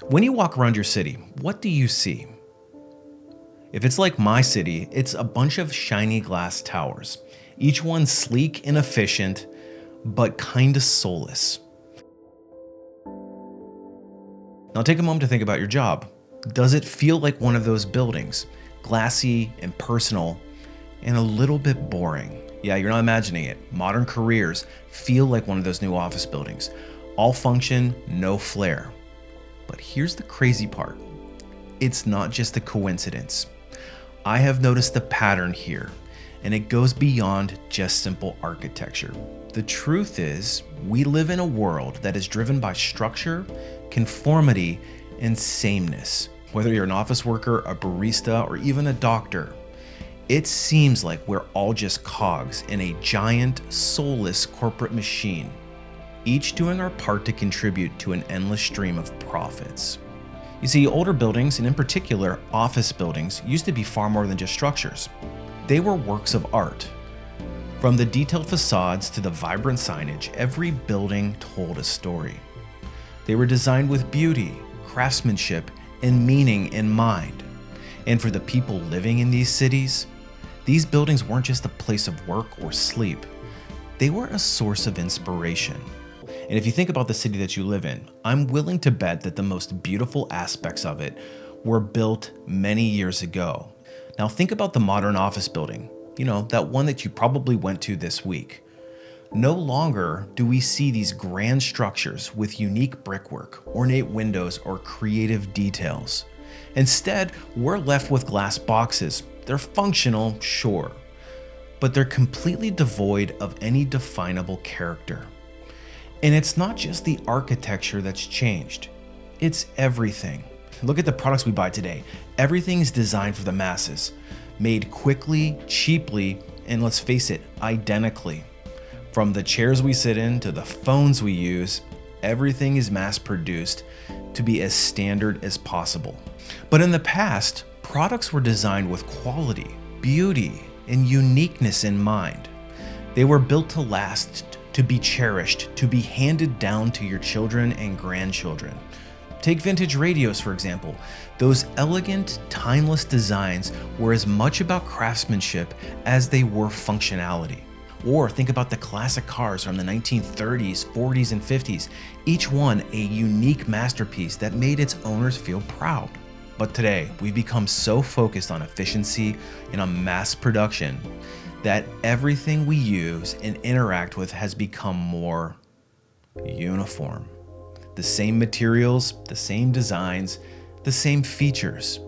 When you walk around your city, what do you see? If it's like my city, it's a bunch of shiny glass towers, each one sleek and efficient, but kinda soulless. Now take a moment to think about your job. Does it feel like one of those buildings? Glassy and personal, and a little bit boring. Yeah, you're not imagining it. Modern careers feel like one of those new office buildings. All function, no flair. But here's the crazy part. It's not just a coincidence. I have noticed a pattern here, and it goes beyond just simple architecture. The truth is, we live in a world that is driven by structure, conformity, and sameness. Whether you're an office worker, a barista, or even a doctor, it seems like we're all just cogs in a giant, soulless corporate machine, each doing our part to contribute to an endless stream of profits. You see, older buildings, and in particular office buildings, used to be far more than just structures. They were works of art. From the detailed facades to the vibrant signage, every building told a story. They were designed with beauty, craftsmanship, and meaning in mind. And for the people living in these cities, these buildings weren't just a place of work or sleep. They were a source of inspiration. And if you think about the city that you live in, I'm willing to bet that the most beautiful aspects of it were built many years ago. Now think about the modern office building, that one that you probably went to this week. No longer do we see these grand structures with unique brickwork, ornate windows, or creative details. Instead, we're left with glass boxes. They're functional, sure, but they're completely devoid of any definable character. And it's not just the architecture that's changed, it's everything. Look at the products we buy today. Everything is designed for the masses, made quickly, cheaply, and let's face it, identically. From the chairs we sit in to the phones we use, everything is mass produced to be as standard as possible. But in the past, products were designed with quality, beauty, and uniqueness in mind. They were built to last, to be cherished, to be handed down to your children and grandchildren. Take vintage radios, for example. Those elegant, timeless designs were as much about craftsmanship as they were functionality. Or think about the classic cars from the 1930s, 40s, and 50s, each one a unique masterpiece that made its owners feel proud. But today, we've become so focused on efficiency and on mass production that everything we use and interact with has become more uniform. The same materials, the same designs, the same features.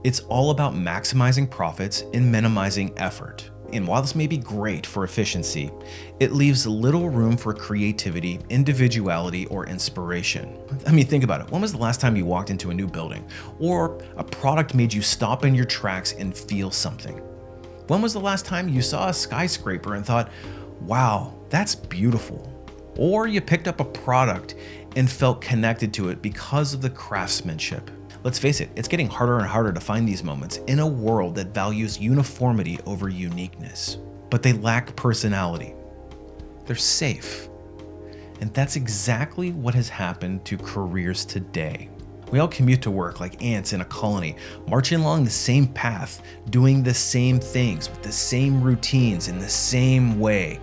It's all about maximizing profits and minimizing effort. And while this may be great for efficiency, it leaves little room for creativity, individuality, or inspiration. I mean, think about it. When was the last time you walked into a new building, or a product made you stop in your tracks and feel something? When was the last time you saw a skyscraper and thought, wow, that's beautiful? Or you picked up a product and felt connected to it because of the craftsmanship? Let's face it, it's getting harder and harder to find these moments in a world that values uniformity over uniqueness. But they lack personality. They're safe. And that's exactly what has happened to careers today. We all commute to work like ants in a colony, marching along the same path, doing the same things with the same routines in the same way,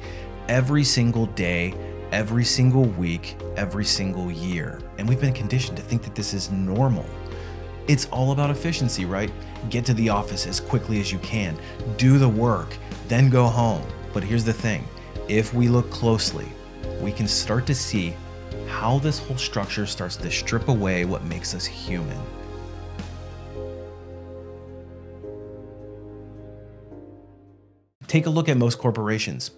every single day, every single week, every single year. And we've been conditioned to think that this is normal. It's all about efficiency, right? Get to the office as quickly as you can, do the work, then go home. But here's the thing, if we look closely, we can start to see how this whole structure starts to strip away what makes us human. Take a look at most corporations.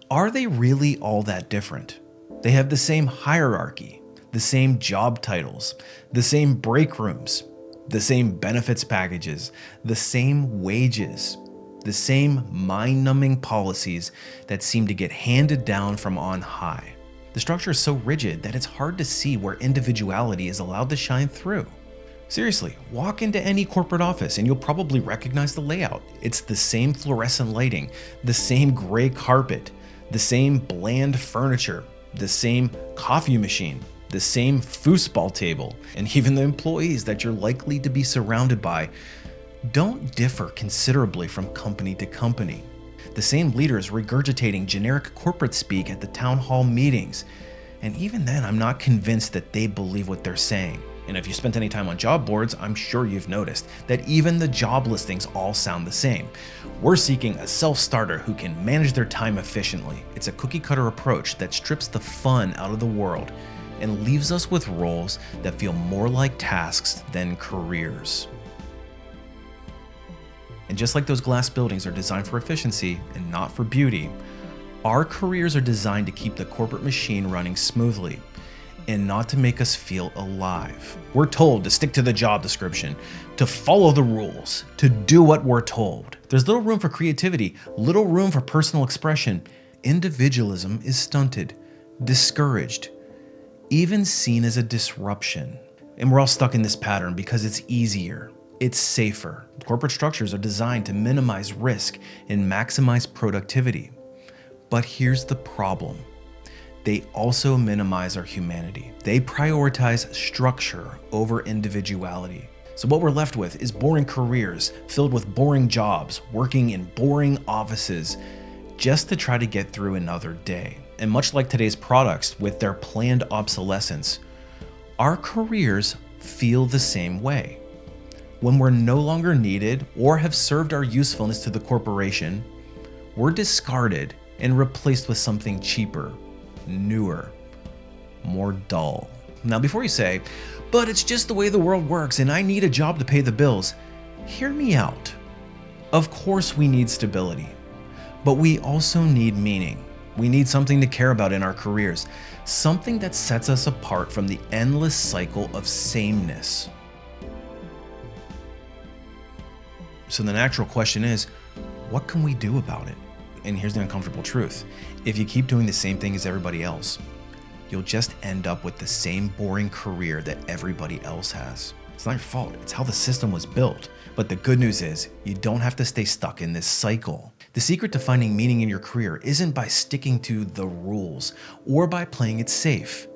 Are they really all that different? They have the same hierarchy, the same job titles, the same break rooms, the same benefits packages, the same wages, the same mind-numbing policies that seem to get handed down from on high. The structure is so rigid that it's hard to see where individuality is allowed to shine through. Seriously, walk into any corporate office and you'll probably recognize the layout. It's the same fluorescent lighting, the same gray carpet, the same bland furniture, the same coffee machine, the same foosball table, and even the employees that you're likely to be surrounded by don't differ considerably from company to company. The same leaders regurgitating generic corporate speak at the town hall meetings. And even then, I'm not convinced that they believe what they're saying. And if you spent any time on job boards, I'm sure you've noticed that even the job listings all sound the same. We're seeking a self-starter who can manage their time efficiently. It's a cookie-cutter approach that strips the fun out of the world and leaves us with roles that feel more like tasks than careers. And just like those glass buildings are designed for efficiency and not for beauty, our careers are designed to keep the corporate machine running smoothly and not to make us feel alive. We're told to stick to the job description, to follow the rules, to do what we're told. There's little room for creativity, little room for personal expression. Individualism is stunted, discouraged, even seen as a disruption. And we're all stuck in this pattern because it's easier, it's safer. Corporate structures are designed to minimize risk and maximize productivity. But here's the problem. They also minimize our humanity. They prioritize structure over individuality. So what we're left with is boring careers filled with boring jobs, working in boring offices, just to try to get through another day. And much like today's products with their planned obsolescence, our careers feel the same way. When we're no longer needed or have served our usefulness to the corporation, we're discarded and replaced with something cheaper, newer, more dull. Now, before you say, but it's just the way the world works and I need a job to pay the bills, hear me out. Of course we need stability, but we also need meaning. We need something to care about in our careers, something that sets us apart from the endless cycle of sameness. So the natural question is, what can we do about it? And here's the uncomfortable truth. If you keep doing the same thing as everybody else, you'll just end up with the same boring career that everybody else has. It's not your fault. It's how the system was built. But the good news is you don't have to stay stuck in this cycle. The secret to finding meaning in your career isn't by sticking to the rules or by playing it safe.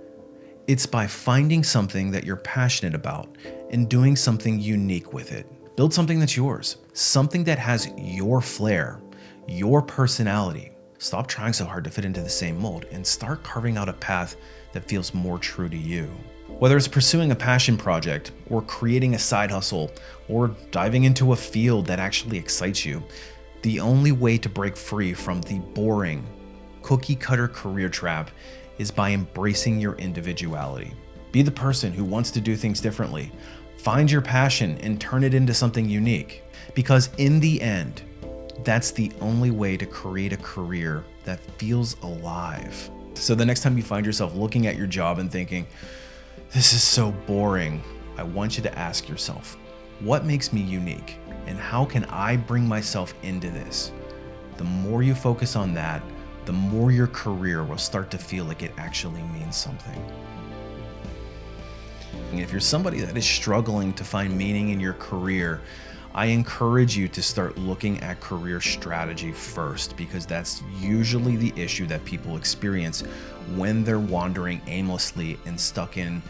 It's by finding something that you're passionate about and doing something unique with it. Build something that's yours, something that has your flair, your personality. Stop trying so hard to fit into the same mold and start carving out a path that feels more true to you. Whether it's pursuing a passion project or creating a side hustle or diving into a field that actually excites you, the only way to break free from the boring, cookie-cutter career trap is by embracing your individuality. Be the person who wants to do things differently. Find your passion and turn it into something unique. Because in the end, that's the only way to create a career that feels alive. So the next time you find yourself looking at your job and thinking, this is so boring, I want you to ask yourself, what makes me unique? And how can I bring myself into this? The more you focus on that, the more your career will start to feel like it actually means something. And if you're somebody that is struggling to find meaning in your career, I encourage you to start looking at career strategy first, because that's usually the issue that people experience when they're wandering aimlessly and stuck in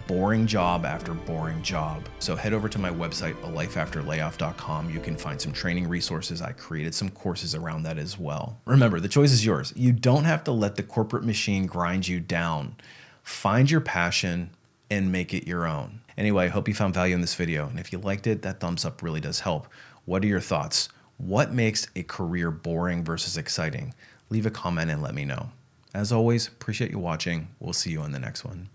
boring job after boring job. So head over to my website, alifeafterlayoff.com. You can find some training resources. I created some courses around that as well. Remember, the choice is yours. You don't have to let the corporate machine grind you down. Find your passion and make it your own. Anyway, I hope you found value in this video. And if you liked it, that thumbs up really does help. What are your thoughts? What makes a career boring versus exciting? Leave a comment and let me know. As always, appreciate you watching. We'll see you on the next one.